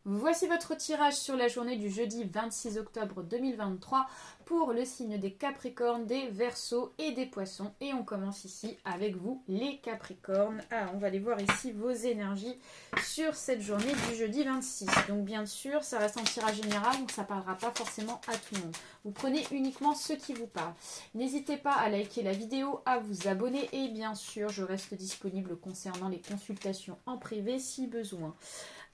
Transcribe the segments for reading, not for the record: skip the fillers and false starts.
Voici votre tirage sur la journée du jeudi 26 octobre 2023 pour le signe des Capricornes, des Verseaux et des Poissons. Et on commence ici avec vous les Capricornes. Alors on va aller voir ici vos énergies sur cette journée du jeudi 26. Donc bien sûr ça reste un tirage général, donc ça ne parlera pas forcément à tout le monde. Vous prenez uniquement ceux qui vous parlent. N'hésitez pas à liker la vidéo, à vous abonner et bien sûr je reste disponible concernant les consultations en privé si besoin.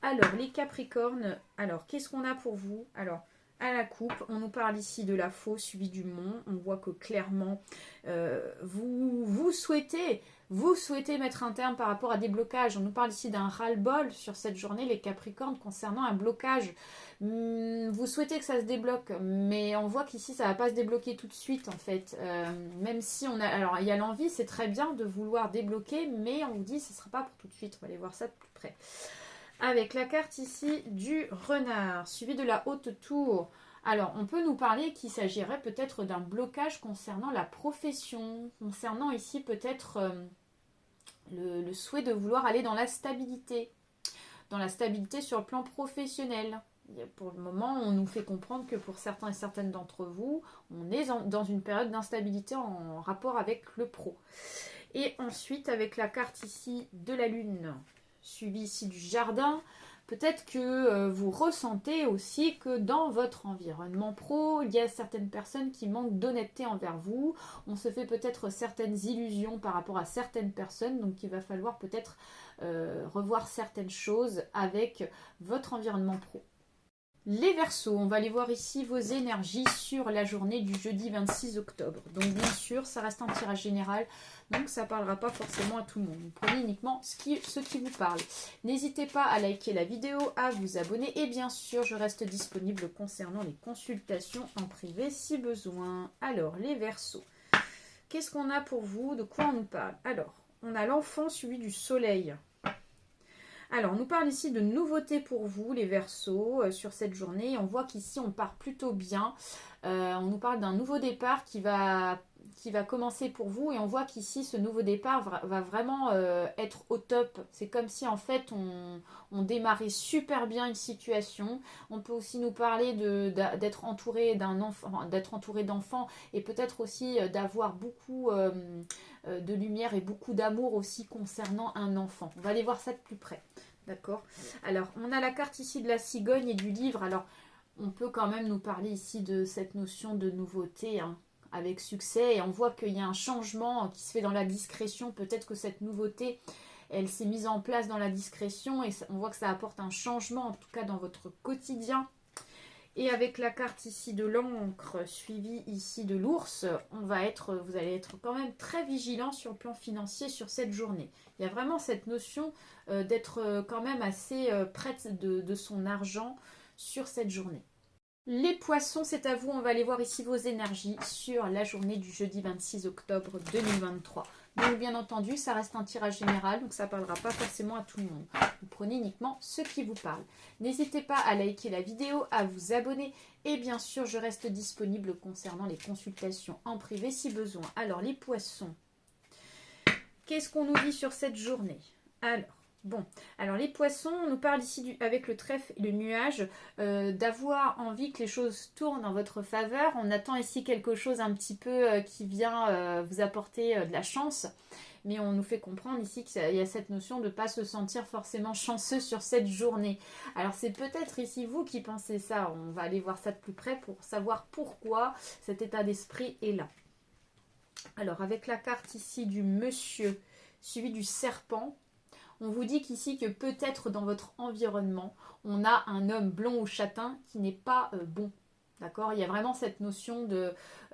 Alors, les Capricornes, alors, qu'est-ce qu'on a pour vous? Alors, à la coupe, on nous parle ici de la faux suivi du mont. On voit que clairement, vous souhaitez mettre un terme par rapport à des blocages. On nous parle ici d'un ras-le-bol sur cette journée, les Capricornes, concernant un blocage. Vous souhaitez que ça se débloque, mais on voit qu'ici, ça ne va pas se débloquer tout de suite, en fait. Même si on a... Alors, il y a l'envie, c'est très bien de vouloir débloquer, mais on vous dit, ce ne sera pas pour tout de suite. On va aller voir ça de plus près. Avec la carte ici du renard, suivi de la haute tour. Alors, on peut nous parler qu'il s'agirait peut-être d'un blocage concernant la profession, concernant ici peut-être le souhait de vouloir aller dans la stabilité sur le plan professionnel. Pour le moment, on nous fait comprendre que pour certains et certaines d'entre vous, on est dans une période d'instabilité en rapport avec le pro. Et ensuite, avec la carte ici de la lune, suivi ici du jardin, peut-être que vous ressentez aussi que dans votre environnement pro, il y a certaines personnes qui manquent d'honnêteté envers vous. On se fait peut-être certaines illusions par rapport à certaines personnes, donc il va falloir peut-être revoir certaines choses avec votre environnement pro. Les Verseaux, on va aller voir ici vos énergies sur la journée du jeudi 26 octobre. Donc bien sûr, ça reste un tirage général, donc ça ne parlera pas forcément à tout le monde. Vous prenez uniquement ceux qui vous parlent. N'hésitez pas à liker la vidéo, à vous abonner et bien sûr, je reste disponible concernant les consultations en privé si besoin. Alors, les Verseaux, qu'est-ce qu'on a pour vous? De quoi on nous parle? Alors, on a l'enfant suivi du soleil. Alors, on nous parle ici de nouveautés pour vous, les Verseaux, sur cette journée. On voit qu'ici, on part plutôt bien. On nous parle d'un nouveau départ qui va commencer pour vous. Et on voit qu'ici, ce nouveau départ va vraiment être au top. C'est comme si, en fait, on démarrait super bien une situation. On peut aussi nous parler d'être entouré d'enfants et peut-être aussi d'avoir beaucoup de lumière et beaucoup d'amour aussi concernant un enfant. On va aller voir ça de plus près. D'accord. Alors, on a la carte ici de la cigogne et du livre. Alors, on peut quand même nous parler ici de cette notion de nouveauté, hein, avec succès. Et on voit qu'il y a un changement qui se fait dans la discrétion. Peut-être que cette nouveauté, elle s'est mise en place dans la discrétion. Et on voit que ça apporte un changement, en tout cas dans votre quotidien. Et avec la carte ici de l'encre, suivie ici de l'ours, vous allez être quand même très vigilant sur le plan financier sur cette journée. Il y a vraiment cette notion d'être quand même assez prête de son argent sur cette journée. Les poissons, c'est à vous. On va aller voir ici vos énergies sur la journée du jeudi 26 octobre 2023. Donc bien entendu, ça reste un tirage général, donc ça ne parlera pas forcément à tout le monde. Vous prenez uniquement ceux qui vous parlent. N'hésitez pas à liker la vidéo, à vous abonner et bien sûr, je reste disponible concernant les consultations en privé si besoin. Alors les poissons, qu'est-ce qu'on nous dit sur cette journée? Alors les poissons, on nous parle ici avec le trèfle et le nuage d'avoir envie que les choses tournent en votre faveur. On attend ici quelque chose un petit peu qui vient vous apporter de la chance. Mais on nous fait comprendre ici qu'il y a cette notion de ne pas se sentir forcément chanceux sur cette journée. Alors c'est peut-être ici vous qui pensez ça. On va aller voir ça de plus près pour savoir pourquoi cet état d'esprit est là. Alors avec la carte ici du monsieur suivi du serpent, on vous dit qu'ici que peut-être dans votre environnement, on a un homme blond ou châtain qui n'est pas bon. D'accord? Il y a vraiment cette notion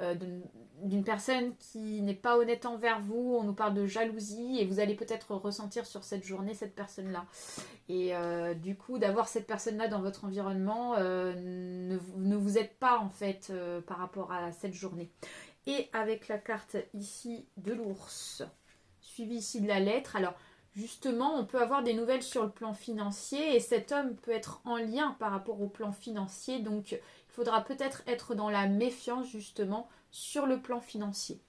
d'une personne qui n'est pas honnête envers vous. On nous parle de jalousie et vous allez peut-être ressentir sur cette journée cette personne-là. Et du coup, d'avoir cette personne-là dans votre environnement ne vous aide pas en fait par rapport à cette journée. Et avec la carte ici de l'ours, suivi ici de la lettre. Alors, justement, on peut avoir des nouvelles sur le plan financier et cet homme peut être en lien par rapport au plan financier. Donc, il faudra peut-être être dans la méfiance justement sur le plan financier.